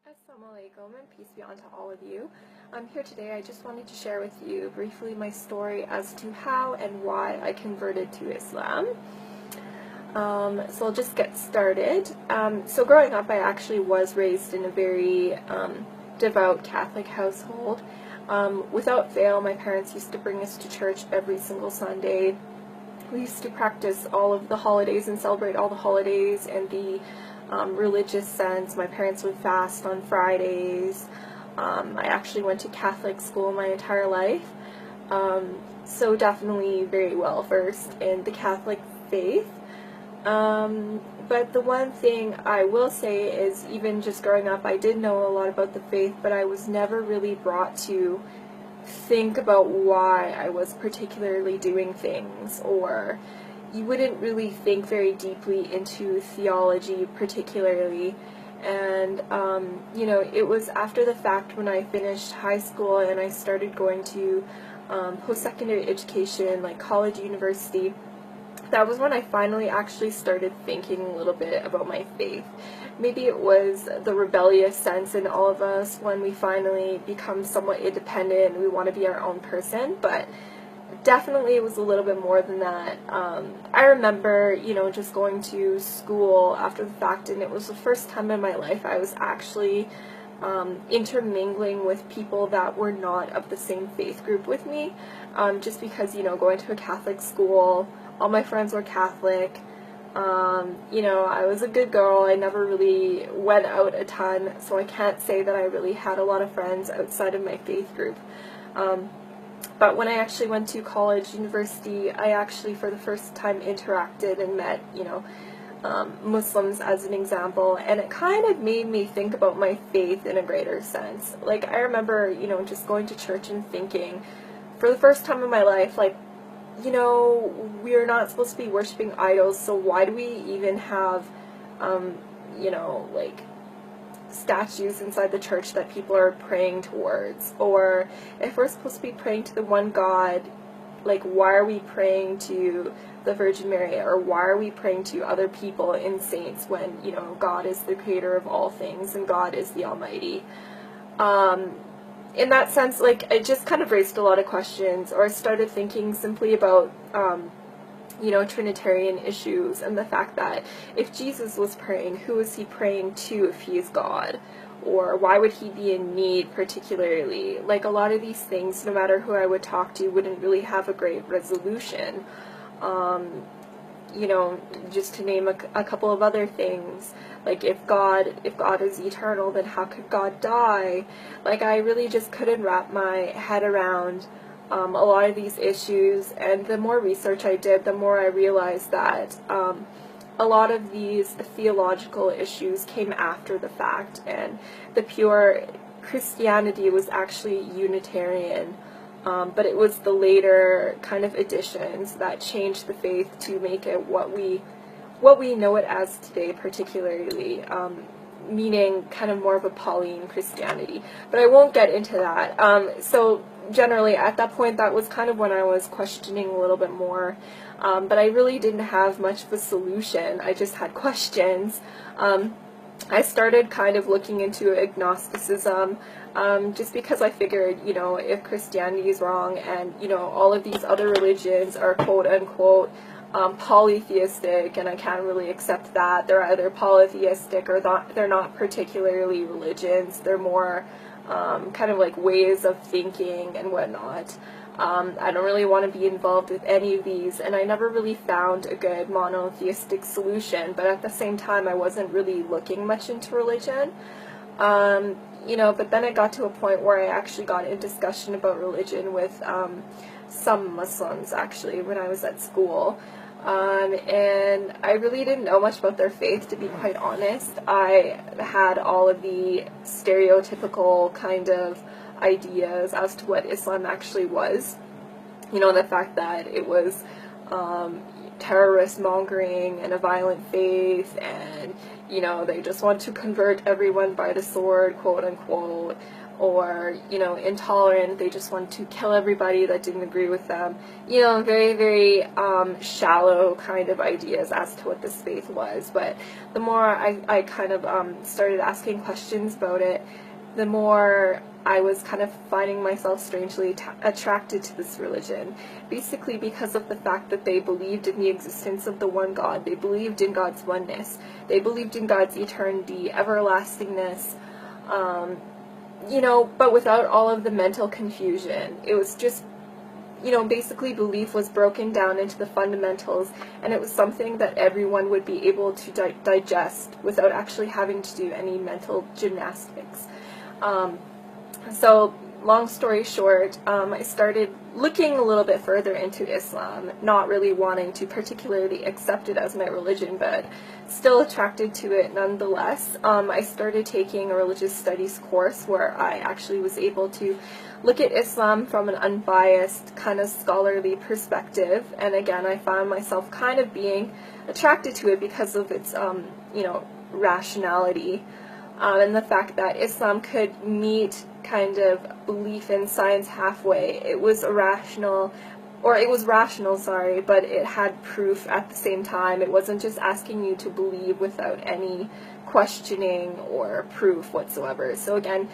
Assalamu alaikum and peace be unto all of you. I'm here today. I just wanted to share with you briefly my story as to how and why I converted to Islam. So I'll just get started. So growing up, I actually was raised in a very devout Catholic household. Without fail, my parents used to bring us to church every single Sunday. We used to practice all of the holidays and celebrate all the holidays and the religious sense. My parents would fast on Fridays. I actually went to Catholic school my entire life, so definitely very well versed in the Catholic faith. But the one thing I will say is, even just growing up, I did know a lot about the faith, but I was never really brought to think about why I was particularly doing things, or you wouldn't really think very deeply into theology particularly. And it was after the fact, when I finished high school and I started going to post-secondary education, like college, university, that was when I finally actually started thinking a little bit about my faith. Maybe it was the rebellious sense in all of us when we finally become somewhat independent and we want to be our own person, but definitely it was a little bit more than that. I remember, just going to school after the fact, and it was the first time in my life I was actually intermingling with people that were not of the same faith group with me, just because, going to a Catholic school, all my friends were Catholic. I was a good girl. I never really went out a ton, so I can't say that I really had a lot of friends outside of my faith group. But when I actually went to college, university, I actually for the first time interacted and met, Muslims as an example, and it kind of made me think about my faith in a greater sense. Like, I remember, just going to church and thinking, for the first time in my life, like, we're not supposed to be worshiping idols, so why do we even have, statues inside the church that people are praying towards? Or if we're supposed to be praying to the one God, like, why are we praying to the Virgin Mary, or why are we praying to other people and saints when, God is the creator of all things and God is the Almighty? In that sense, like, it just kind of raised a lot of questions, or I started thinking simply about Trinitarian issues, and the fact that if Jesus was praying, who is he praying to if he is God? Or why would he be in need particularly? Like, a lot of these things, no matter who I would talk to, wouldn't really have a great resolution. Just to name a couple of other things, like, if God is eternal, then how could God die? Like, I really just couldn't wrap my head around a lot of these issues, and the more research I did, the more I realized that a lot of these theological issues came after the fact, and the pure Christianity was actually Unitarian, but it was the later kind of additions that changed the faith to make it what we know it as today, particularly, meaning kind of more of a Pauline Christianity. But I won't get into that. So generally, at that point, that was kind of when I was questioning a little bit more. But I really didn't have much of a solution. I just had questions. I started kind of looking into agnosticism, just because I figured, if Christianity is wrong and, all of these other religions are quote-unquote polytheistic, and I can't really accept that. They're either polytheistic or they're not particularly religions. They're more kind of like ways of thinking and whatnot. I don't really want to be involved with any of these, and I never really found a good monotheistic solution, but at the same time I wasn't really looking much into religion. But then it got to a point where I actually got in discussion about religion with some Muslims, actually, when I was at school. And I really didn't know much about their faith, to be quite honest. I had all of the stereotypical kind of ideas as to what Islam actually was. The fact that it was terrorist mongering and a violent faith, and they just want to convert everyone by the sword, quote unquote. or, you know, intolerant. They just wanted to kill everybody that didn't agree with them. You know, very, very shallow kind of ideas as to what this faith was. But the more I kind of started asking questions about it, the more I was kind of finding myself strangely attracted to this religion, basically because of the fact that they believed in the existence of the one God. They believed in God's oneness. They believed in God's eternity, everlastingness, you know, but without all of the mental confusion. It was just, you know, basically belief was broken down into the fundamentals, and it was something that everyone would be able to digest without actually having to do any mental gymnastics. So, long story short, I started looking a little bit further into Islam, not really wanting to particularly accept it as my religion, but still attracted to it nonetheless. I started taking a religious studies course where I actually was able to look at Islam from an unbiased, kind of scholarly perspective, and again, I found myself kind of being attracted to it because of its, you know, rationality. And the fact that Islam could meet kind of belief in science halfway. It was rational, but it had proof at the same time. It wasn't just asking you to believe without any questioning or proof whatsoever. So again,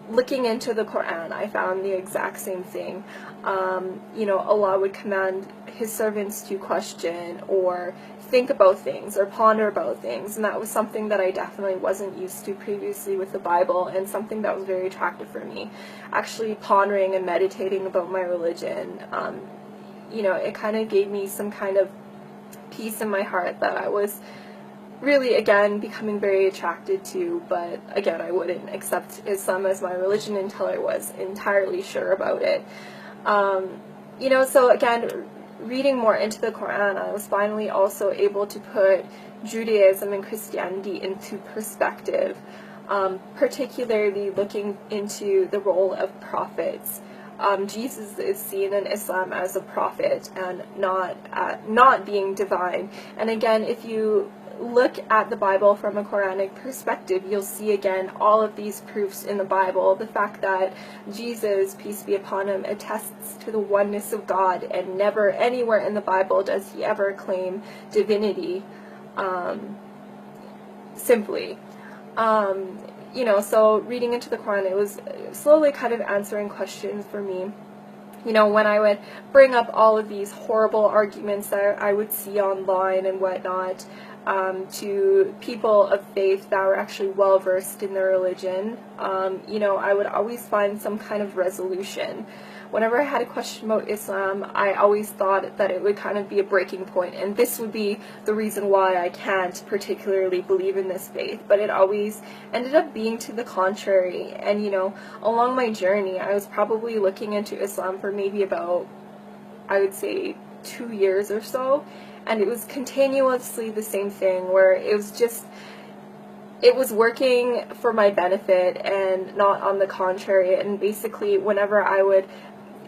looking into the Quran, I found the exact same thing. You know, Allah would command His servants to question or think about things or ponder about things, and that was something that I definitely wasn't used to previously with the Bible, and something that was very attractive for me. Actually pondering and meditating about my religion, you know, it kind of gave me some kind of peace in my heart that I was really, again, becoming very attracted to, but again, I wouldn't accept Islam as my religion until I was entirely sure about it. You know, so again, reading more into the Quran, I was finally also able to put Judaism and Christianity into perspective, particularly looking into the role of prophets. Jesus is seen in Islam as a prophet and not being divine. And again, if you look at the Bible from a Quranic perspective, you'll see again all of these proofs in the Bible. The fact that Jesus, peace be upon him, attests to the oneness of God, and never anywhere in the Bible does he ever claim divinity, simply. You know, so reading into the Quran, it was slowly kind of answering questions for me. You know, when I would bring up all of these horrible arguments that I would see online and whatnot, to people of faith that were actually well versed in their religion, you know, I would always find some kind of resolution. Whenever I had a question about Islam, I always thought that it would kind of be a breaking point, and this would be the reason why I can't particularly believe in this faith, but it always ended up being to the contrary. And, you know, along my journey, I was probably looking into Islam for maybe about, I would say, 2 years or so, and it was continuously the same thing, where it was just, it was working for my benefit and not on the contrary. And basically, whenever I would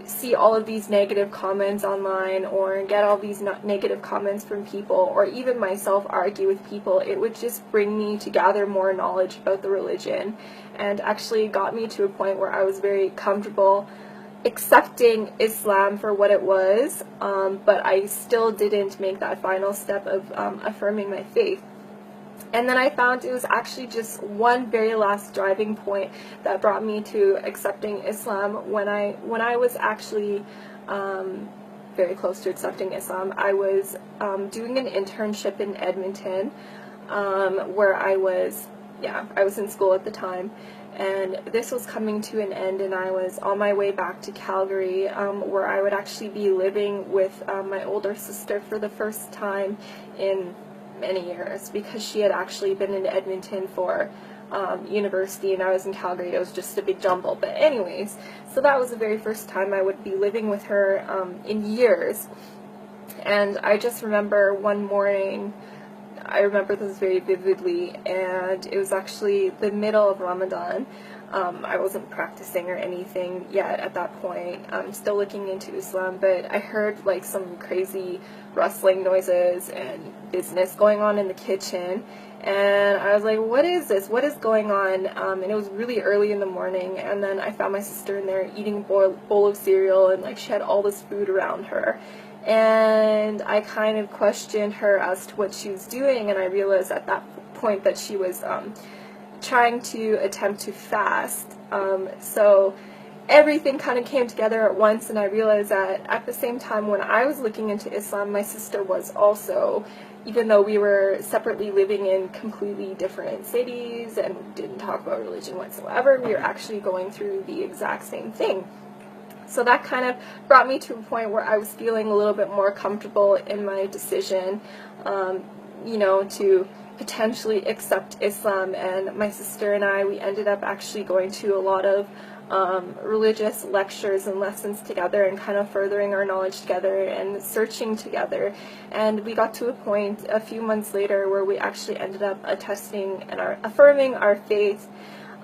see all of these negative comments online or get all these negative comments from people, or even myself argue with people, it would just bring me to gather more knowledge about the religion, and actually got me to a point where I was very comfortable accepting Islam for what it was, but I still didn't make that final step of affirming my faith. And then I found it was actually just one very last driving point that brought me to accepting Islam. When I was actually very close to accepting Islam, I was doing an internship in Edmonton, where I was in school at the time, and this was coming to an end, and I was on my way back to Calgary, where I would actually be living with my older sister for the first time in many years, because she had actually been in Edmonton for university and I was in Calgary. It was just a big jumble. But anyways, so that was the very first time I would be living with her in years. And I just remember one morning, I remember this very vividly, and it was actually the middle of Ramadan. I wasn't practicing or anything yet at that point. I'm still looking into Islam, but I heard like some crazy rustling noises and business going on in the kitchen, and I was like, what is this? What is going on? And it was really early in the morning, and then I found my sister in there eating a bowl of cereal, and like she had all this food around her. And I kind of questioned her as to what she was doing, and I realized at that point that she was trying to attempt to fast. So everything kind of came together at once, and I realized that at the same time when I was looking into Islam, my sister was also, even though we were separately living in completely different cities and didn't talk about religion whatsoever, we were actually going through the exact same thing. So that kind of brought me to a point where I was feeling a little bit more comfortable in my decision, you know, to potentially accept Islam. And my sister and I, we ended up actually going to a lot of religious lectures and lessons together, and kind of furthering our knowledge together and searching together. And we got to a point a few months later where we actually ended up attesting and affirming our faith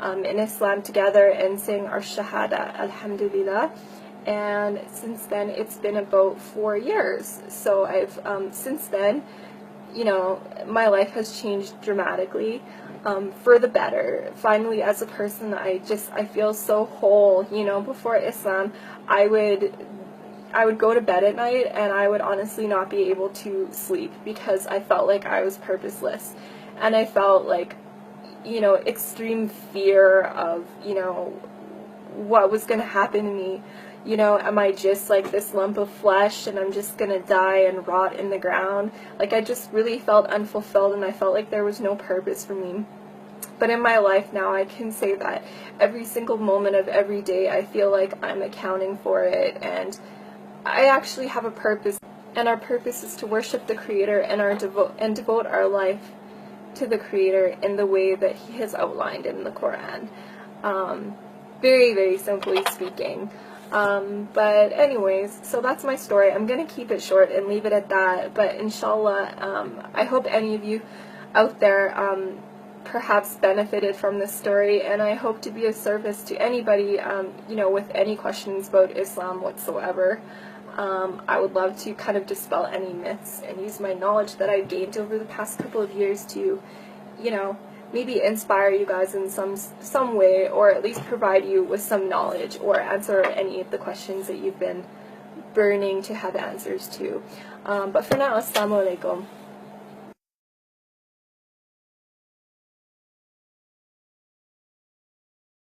in Islam together and saying our Shahada, Alhamdulillah. And since then, it's been about 4 years. So I've, since then, you know, my life has changed dramatically, for the better. Finally, as a person, I feel so whole. You know, before Islam, I would go to bed at night and I would honestly not be able to sleep because I felt like I was purposeless. And I felt like, you know, extreme fear of, you know, what was going to happen to me. You know, am I just like this lump of flesh and I'm just gonna die and rot in the ground? Like, I just really felt unfulfilled, and I felt like there was no purpose for me. But in my life now, I can say that every single moment of every day, I feel like I'm accounting for it, and I actually have a purpose, and our purpose is to worship the Creator and devote our life to the Creator in the way that He has outlined in the Quran. Very, very simply speaking. But anyways, so that's my story. I'm going to keep it short and leave it at that, but inshallah, I hope any of you out there perhaps benefited from this story, and I hope to be of service to anybody, you know, with any questions about Islam whatsoever. I would love to kind of dispel any myths and use my knowledge that I've gained over the past couple of years to, you know, maybe inspire you guys in some way, or at least provide you with some knowledge, or answer any of the questions that you've been burning to have answers to. But for now, assalamu alaikum.